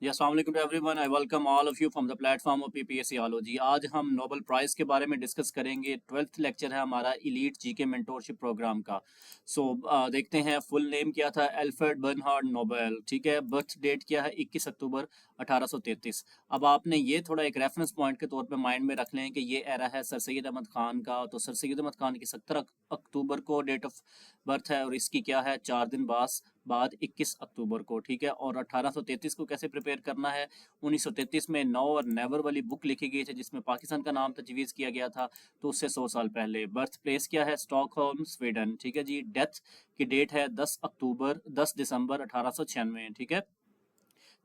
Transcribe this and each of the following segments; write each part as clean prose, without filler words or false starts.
जी, अस्सलाम वालेकुम to everyone. I welcome all of you from the platform of PPSCology. आज हम नोबेल प्राइज़ के बारे में डिस्कस करेंगे। 12th लेक्चर है हमारा इलीट जीके मेंटोरशिप प्रोग्राम का। देखते हैं फुल नेम क्या था। अल्फ्रेड बर्नहार्ड नोबेल, ठीक है। बर्थ डेट क्या है, 21 अक्टूबर 1833। अब आपने ये थोड़ा एक रेफरेंस पॉइंट के तौर पे माइंड में रख लें कि ये एरा है सर सैयद अहमद खान का। तो सर सैयद अहमद खान की 17 अक्टूबर को डेट ऑफ बर्थ है और इसकी क्या है 4 दिन बाद 21 अक्टूबर को, ठीक है। और 1833 को कैसे प्रिपेयर करना है। 1933 में नो और नेवर वाली बुक लिखी गई थी जिसमें पाकिस्तान का नाम तजवीज़ किया गया था, तो उससे 100 साल पहले। बर्थ प्लेस क्या है, स्टॉकहोल्म स्वीडन, ठीक है जी। डेथ की डेट है 10 दिसंबर 1896, ठीक है।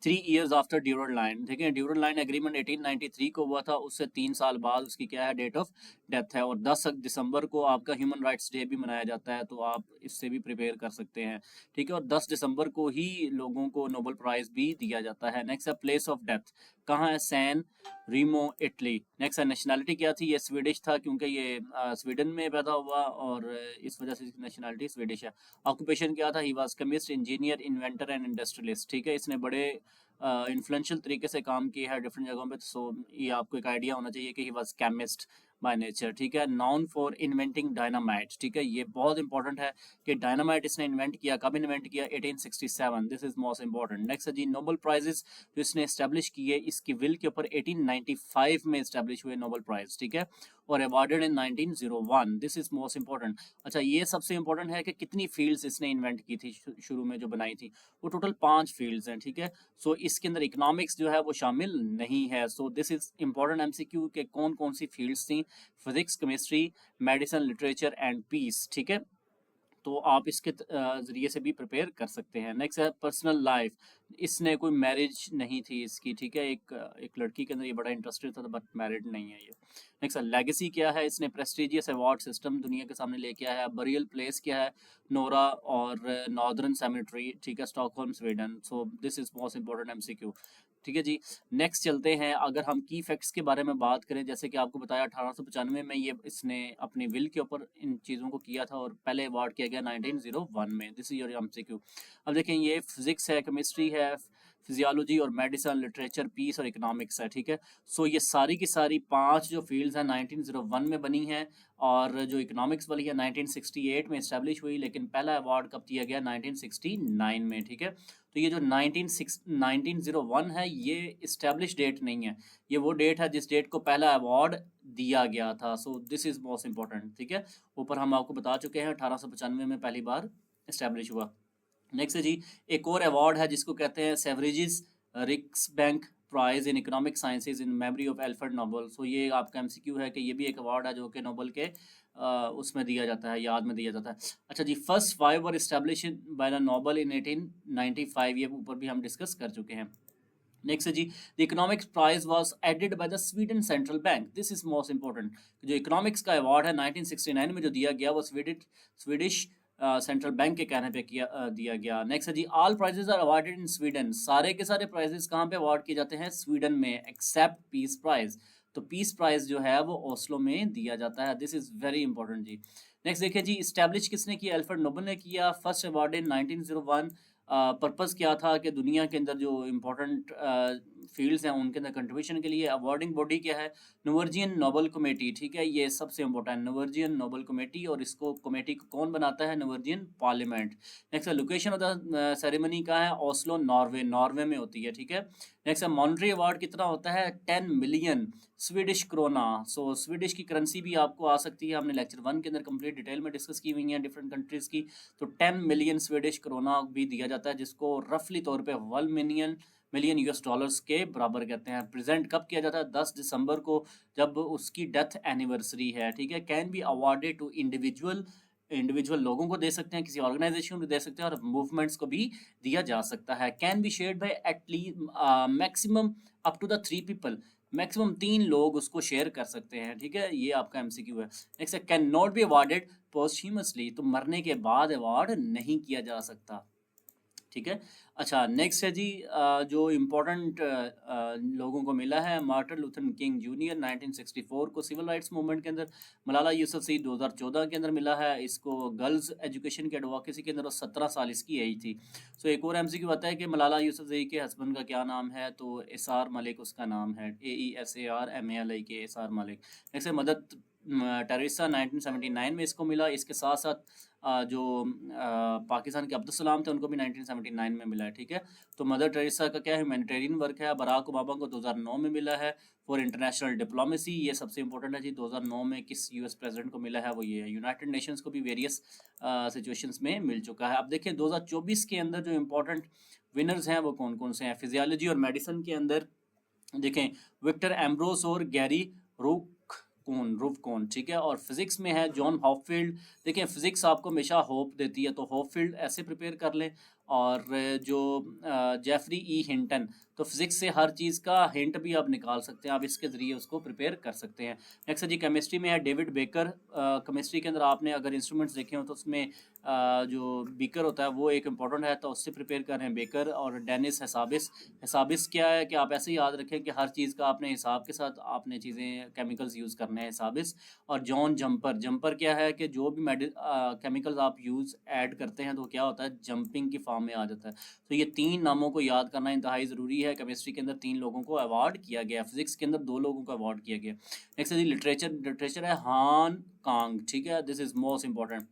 3 ईयर्स आफ्टर ड्यूरल लाइन, ठीक है। ड्यूरल लाइन एग्रीमेंट 1893 को हुआ था, उससे 3 साल बाद उसकी क्या है डेट ऑफ डेथ है। और 10 दिसंबर को आपका ह्यूमन राइट्स डे भी मनाया जाता है, तो आप इससे भी प्रिपेयर कर सकते हैं, ठीक है। और 10 दिसंबर को ही लोगों को नोबेल प्राइज़ भी दिया जाता है। नेक्स्ट है प्लेस ऑफ डेथ, कहाँ है, सैन रीमो इटली। नेक्स्ट है नेशनैलिटी क्या थी, ये स्वीडिश था क्योंकि ये स्वीडन में पैदा हुआ और इस वजह से इसकी नेशनैलिटी स्वीडिश है। ऑक्यूपेशन क्या था, he was chemist, engineer, inventor and industrialist, ठीक है। इसने बड़े इन्फ्लुएंशियल तरीके से काम किया है डिफरेंट जगहों पे। ये आपको एक आइडिया होना चाहिए कि he was chemist by nature, ठीक है। नाउन फॉर इन्वेंटिंग डायनामाइट, ठीक है। ये बहुत इंपॉर्टेंट है कि डायनामाइट इसने इन्वेंट किया, कब इन्वेंट किया, 1867। This is most important. Next है जी नोबेल प्राइजेस जो इसने इस्टेब्लिश किए, इसकी विल के ऊपर 1895 में इस्टेब्लिश हुए नोबेल प्राइज, ठीक है। और awarded in 1901। This is most important. अच्छा, ये सबसे इंपॉर्टेंट है कि कितनी फील्ड्स इसने इन्वेंट की थी शुरू में जो बनाई थी, वो टोटल 5 फील्ड्स हैं, ठीक है। इसके अंदर इकोनॉमिक्स जो है वो शामिल नहीं है। दिस इज इंपॉर्टेंट एमसीक्यू के कौन कौन सी फील्ड्स थी, physics, chemistry, medicine, literature and peace, ठीक है। तो आप इसके ज़रिए से भी प्रिपेयर कर सकते हैं। नेक्स्ट है पर्सनल लाइफ, इसने कोई मैरिज नहीं थी इसकी, ठीक है। एक लड़की के अंदर ये बड़ा इंटरेस्टेड था बट मैरिड नहीं है ये। नेक्स्ट है लेगेसी क्या है, इसने प्रेस्टिजियस अवार्ड सिस्टम दुनिया के सामने लेके आया है। बरियल प्लेस क्या है, नोरा और नॉर्दर्न सेमेट्री, ठीक है, Stockholm Sweden. This is most important MCQ, ठीक है जी। नेक्स्ट चलते हैं, अगर हम की फैक्ट्स के बारे में बात करें, जैसे कि आपको बताया 1895 में ये इसने अपनी विल के ऊपर इन चीज़ों को किया था और पहले अवार्ड किया गया 1901 में। This is your MCQ. अब देखें, ये फिजिक्स है, केमिस्ट्री है, फिजियोलॉजी और मेडिसिन, लिटरेचर, पीस और इकोनॉमिक्स है, ठीक है। ये सारी की सारी 5 जो फील्ड्स हैं 1901 में बनी हैं। और जो इकोनॉमिक्स वाली है 1968 में इस्टेब्लिश हुई, लेकिन पहला अवार्ड कब दिया गया, 1969 में, ठीक है। तो ये जो 1901 है ये इस्टेब्लिश डेट नहीं है, ये वो डेट है जिस डेट को पहला अवार्ड दिया गया था। दिस इज मोस्ट इंपॉर्टेंट, ठीक है। ऊपर हम आपको बता चुके हैं 1895 में पहली बार इस्टेब्लिश हुआ। नेक्स्ट है जी, एक और अवार्ड है जिसको कहते हैं Sveriges Riksbank prize in economic sciences in memory of Alfred Nobel. ये आपका एमसीक्यू है कि ये भी एक अवार्ड है जो कि नोबेल के उसमें दिया जाता है, याद में दिया जाता है। अच्छा जी, first 5 were established by the Nobel in 1895, ये ऊपर भी हम डिस्कस कर चुके हैं। नेक्स्ट है जी, the economics prize was added by the Sweden central bank. This is most important. जो इकोनॉमिक्स का अवार्ड है 1969 में जो दिया गया वो स्वीडिश सेंट्रल बैंक के कहने पे दिया गया। नेक्स्ट है जी, all prizes are awarded in Sweden. सारे के सारे प्राइजेस कहाँ पे अवार्ड किए जाते हैं, स्वीडन में, एक्सेप्ट पीस प्राइज। तो पीस प्राइज जो है वो ओस्लो में दिया जाता है। दिस इज वेरी इंपॉर्टेंट जी। नेक्स्ट देखिए जी, इस्टेब्लिश किसने किया, अल्फ्रेड नोबेल ने किया। First award in 1901। पर्पस क्या था कि दुनिया के अंदर जो इम्पोर्टेंट फील्ड्स हैं उनके अंदर कंट्रीब्यूशन के लिए। अवार्डिंग बॉडी क्या है, नोवर्जियन नोबल कमेटी, ठीक है। ये सबसे इंपॉर्टेंट, नोवर्जियन नोबल कमेटी, और इसको कमेटी को कौन बनाता है, नोवर्जियन पार्लियामेंट। नेक्स्ट है लोकेशन ऑफ द सेरेमनी का है, ओस्लो नॉर्वे, नॉर्वे में होती है, ठीक है। नेक्स्ट है मॉनेटरी अवार्ड कितना होता है, 10 मिलियन स्वीडिश क्रोना। स्वीडिश की करेंसी भी आपको आ सकती है, हमने लेक्चर 1 के अंदर कंप्लीट डिटेल में डिस्कस की हुई है डिफरेंट कंट्रीज की। तो 10 मिलियन स्वीडिश क्रोना भी दिया जाता है, जिसको रफली तौर पे 1 मिलियन यूएस डॉलर्स के बराबर कहते हैं। प्रेजेंट कब किया जाता है, 10 दिसंबर को, जब उसकी डेथ एनिवर्सरी है, ठीक है। Can be awarded to individual लोगों को दे सकते हैं, किसी ऑर्गेनाइजेशन को दे सकते हैं, और मूवमेंट्स को भी दिया जा सकता है। Can be shared by at least maximum up to the 3 people. Maximum 3 लोग उसको शेयर कर सकते हैं, ठीक है। ये आपका एमसीक्यू है। नेक्स्ट है कैन नॉट बी अवार्डेड पोस्टह्यूमसली, तो मरने के बाद अवार्ड नहीं किया जा सकता, ठीक है। अच्छा, नेक्स्ट है जी जो इम्पोर्टेंट लोगों को मिला है, मार्टिन लूथर किंग जूनियर 1964 को सिविल राइट्स मूवमेंट के अंदर, मलाला यूसुफजई 2014 के अंदर मिला है, इसको गर्ल्स एजुकेशन के एडवोकेसी के अंदर, और 17 साल इसकी एज थी। सो एक और एमसीक्यू आता है कि मलाला यूसुफजई के हस्बैंड का क्या नाम है, तो एसआर मलिक उसका नाम है, AESARMALIK, एसआर मलिक। नेक्स्ट है मदद टेरेसा 1979 में इसको मिला। इसके साथ साथ जो पाकिस्तान के अब्दुल सलाम थे उनको भी 1979 में मिला है, ठीक है। तो मदर टेरेसा का क्या है, ह्यूमैनिटेरियन वर्क है। बराक ओबामा को 2009 में मिला है फॉर इंटरनेशनल डिप्लोमेसी, ये सबसे इंपॉर्टेंट है जी। 2009 में किस यूएस प्रेसिडेंट को मिला है, वो ये है। यूनाइटेड नेशंस को भी वेरियस सिचुएशंस में मिल चुका है। अब देखिए 2024 के अंदर जो इम्पोर्टेंट विनर्स हैं वो कौन कौन से हैं। फिजियोलॉजी और मेडिसिन के अंदर देखें, विक्टर एम्ब्रोस और गैरी रूफ कौन, ठीक है। और फिजिक्स में है जॉन हॉपफील्ड। देखिए फिजिक्स आपको हमेशा होप देती है, तो हॉपफील्ड ऐसे प्रिपेयर कर लें। और जो जेफरी ई हिंटन, तो फिजिक्स से हर चीज़ का हिंट भी आप निकाल सकते हैं, आप इसके ज़रिए उसको प्रिपेयर कर सकते हैं। नेक्स्ट है जी केमिस्ट्री में है डेविड बेकर। केमिस्ट्री के अंदर आपने अगर इंस्ट्रूमेंट्स देखे हो तो उसमें जो बीकर होता है वो एक इंपॉर्टेंट है, तो उससे प्रिपेयर कर रहे हैं बेकर। और डेनिस हिसाबिस। हिसाबिस क्या है कि आप ऐसे ही याद रखें कि हर चीज़ का आपने हिसाब के साथ आपने चीज़ें केमिकल्स यूज़ करने हैं, हिसाबिस। और जॉन जंपर। जंपर क्या है कि जो भी केमिकल्स आप यूज़ ऐड करते हैं तो क्या होता है, जंपिंग की फॉर्म में आ जाता है। तो ये 3 नामों को याद करना इंतहाई ज़रूरी है। केमिस्ट्री के अंदर 3 लोगों को अवार्ड किया गया, फिजिक्स के अंदर 2 लोगों को अवार्ड किया गया। नेक्स्ट है जी लिटरेचर। लिटरेचर है हान कांग, ठीक है, दिस इज़ मोस्ट इंपॉर्टेंट,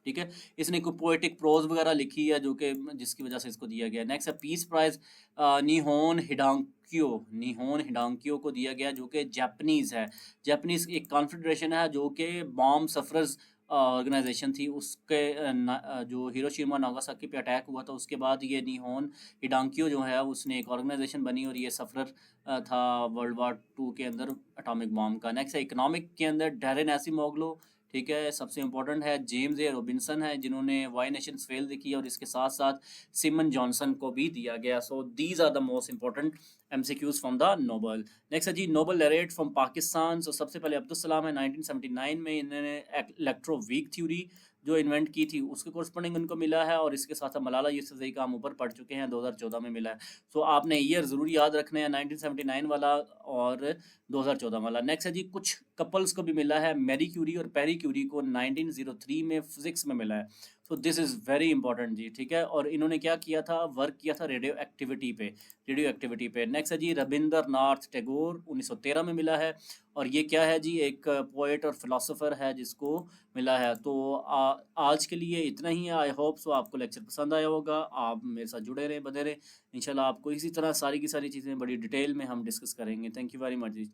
ठीक है। इसने कोई पोएटिक प्रोज वगैरह लिखी है जो कि जिसकी वजह से इसको दिया गया। नेक्स्ट है पीस प्राइज निहोन हिडांकियो को दिया गया, जो कि जापानीज़ है। जापानीज़ एक कॉन्फेडरेशन है जो कि बॉम्ब सफरर्स ऑर्गेनाइजेशन थी। उसके जो हिरोशिमा नागासाकी पे अटैक हुआ था उसके बाद ये निहोन हिडांकियो जो है उसने एक ऑर्गेनाइजेशन बनी, और ये सफरर था वर्ल्ड वार 2 के अंदर एटॉमिक बॉम्ब का। नेक्स्ट है इकोनॉमिक के अंदर डैरेन एसिमोग्लो, ठीक है, सबसे इंपॉर्टेंट है। जेम्स ए रॉबिन्सन है जिन्होंने वाई नेशंस फेल देखी है, और इसके साथ साथ सिमन जॉनसन को भी दिया गया। So these are the most important MCQs from the Nobel. Next है जी Nobel laureate from Pakistan. So सबसे पहले अब्दुल सलाम है, 1979 में इन्होंने इलेक्ट्रोवीक थ्योरी जो इन्वेंट की थी उसके कोरस्पॉन्डिंग उनको मिला है। और इसके साथ साथ मलाला यूसुफजई का हम ऊपर पढ़ चुके हैं, 2014 में मिला है। सो आपने ईयर ज़रूर याद रखना है, 1979 वाला और 2014 वाला। नेक्स्ट है जी कुछ कपल्स को भी मिला है, मैरी क्यूरी और पेरी क्यूरी को 1903 में फिजिक्स में मिला है। So this is very important जी, ठीक है। और इन्होंने क्या किया था, वर्क किया था रेडियो एक्टिविटी पे। नेक्स्ट है जी रविंद्र नाथ टैगोर, 1913 में मिला है। और ये क्या है जी, एक पोएट और फिलोसोफर है जिसको मिला है। तो आज के लिए इतना ही है। आई होप सो आपको लेक्चर पसंद आया होगा, आप मेरे साथ जुड़े रहें, बने रहें। इंशाल्लाह आपको इसी तरह सारी की सारी चीज़ें बड़ी डिटेल में हम डिस्कस करेंगे। Thank you very much ji.